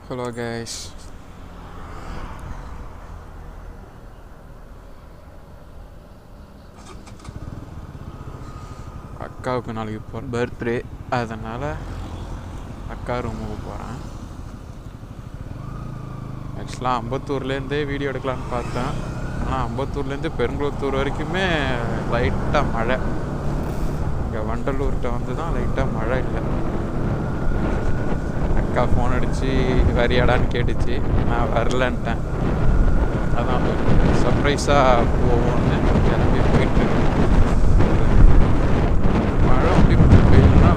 Hello guys. அக்காவுக்கு நாளைக்கு birthday, அதனால் அக்கா ரூமுக்கு போகிறேன். ஆக்சுவலாக அம்பத்தூர்லேருந்தே வீடியோ எடுக்கலான்னு பார்த்தேன். ஆனால் அம்பத்தூர்லேருந்து பெருங்குளத்தூர் வரைக்குமே லைட்டாக மழை. இங்கே வண்டலூர்கிட்ட வந்து தான் லைட்டாக மழை இல்லை. அக்கா ஃபோன் அடித்து வரியாடான்னு கேட்டுச்சு, நான் வரலன்ட்டேன். அதான் சர்ப்ரைஸாக போவோன்னு கிளம்பி போயிட்டு மழை அப்படி மட்டும் பெய்யும்னா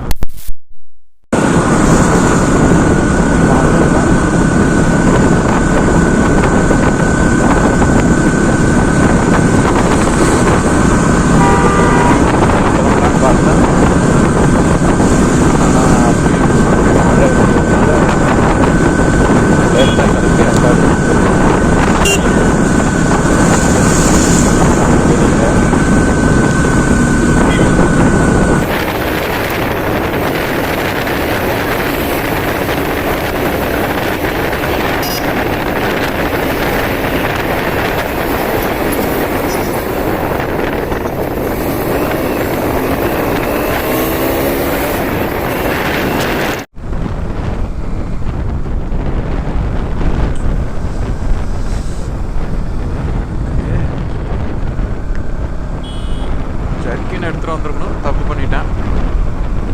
எடுத்துகிட்டு வந்துருக்கணும். தப்பு பண்ணிட்டேன்.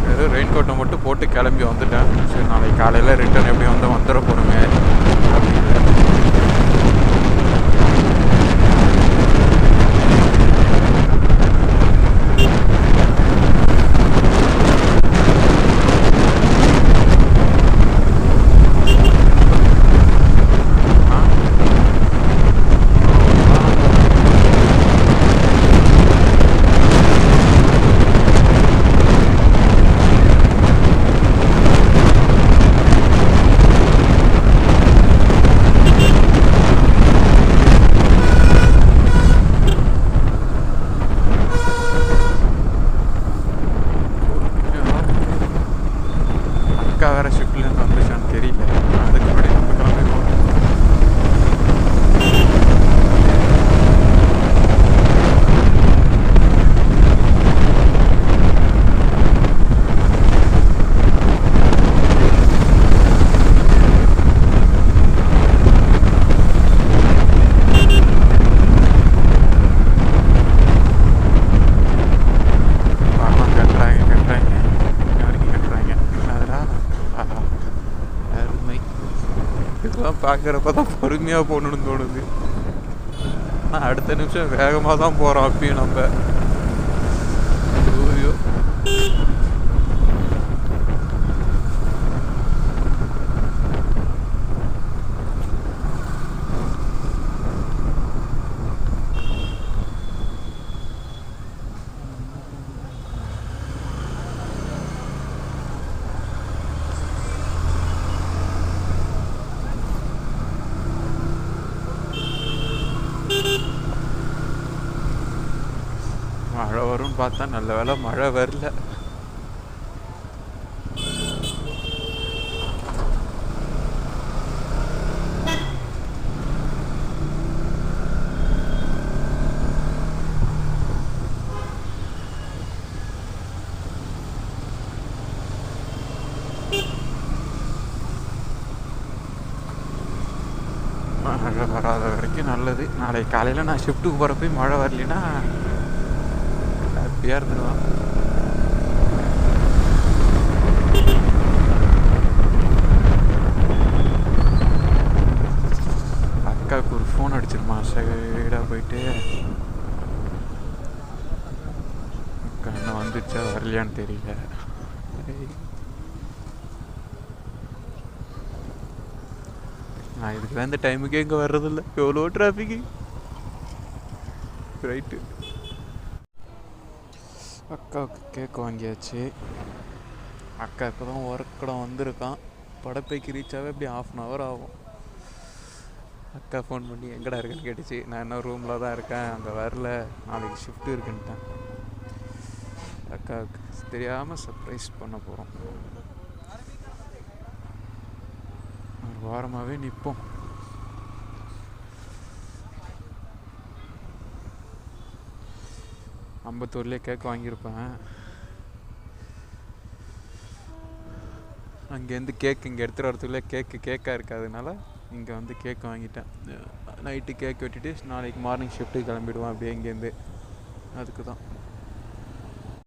வெறும் ரெயின் கோட்டை மட்டும் போட்டு கிளம்பி வந்துட்டேன். சரி, நாளைக்கு காலையில் ரிட்டர்ன் எப்படி வந்துட போகிறோங்க அப்படின்னு. அக்கா வேறு ஷிஃப்ட்லேருந்து வந்துச்சான்னு தெரியல. அதுக்கு முன்னாடி நம்ம கிளம்பி போகணும். பார்க்குறப்ப தான் பொறுமையாக போகணுன்னு தோணுது. ஆனால் அடுத்த நிமிஷம் வேகமாக தான் போகிறோம். அப்பயும் நம்ம ஐயோ மழை வரும்னு பார்த்தா நல்ல வேளை மழை வரல. மழை வராத வரைக்கும் நல்லது. நாளைக்கு காலையில் நான் ஷிஃப்ட்டுக்கு போகிறப்ப மழை வரலைன்னா ஹாப்பியாக இருந்துடுவான். அக்காவுக்கு ஒரு ஃபோன் அடிச்சிருமா, சைடாக போயிட்டு அக்கா என்ன வந்துச்சா வரலையான்னு தெரியல. நான் இதுக்கு தான் இந்த டைமுக்கே இங்கே வர்றதில்ல. எவ்வளோ டிராஃபிக்கு. ரைட்டு, அக்காவுக்கு கேக் வாங்கியாச்சு. அக்கா இப்போ தான் ஒர்க்கிடம் வந்திருக்கான். படப்பைக்கு ரீச் ஆக இப்படி 1/2 hour ஆகும். அக்கா ஃபோன் பண்ணி எங்கடா இருக்குன்னு கேட்டுச்சு. நான் இன்னும் ரூமில் தான் இருக்கேன், அங்கே வரல, நாளைக்கு ஷிஃப்ட்டு இருக்குன்ட்டேன். அக்காவுக்கு தெரியாமல் சர்ப்ரைஸ் பண்ண போகிறோம். ஓரமாகவே நிற்போம். அம்பத்தூர்லேயே கேக் வாங்கியிருப்பேன். அங்கேருந்து கேக் இங்கே எடுத்துகிட்டு வரதுக்குள்ளே கேக்காக இருக்காதனால இங்கே வந்து கேக் வாங்கிட்டேன். நைட்டு கேக் வெட்டிட்டு நாளைக்கு மார்னிங் ஷிஃப்ட்டுக்கு கிளம்பிடுவேன் அப்படியே இங்கேருந்து. அதுக்கு தான்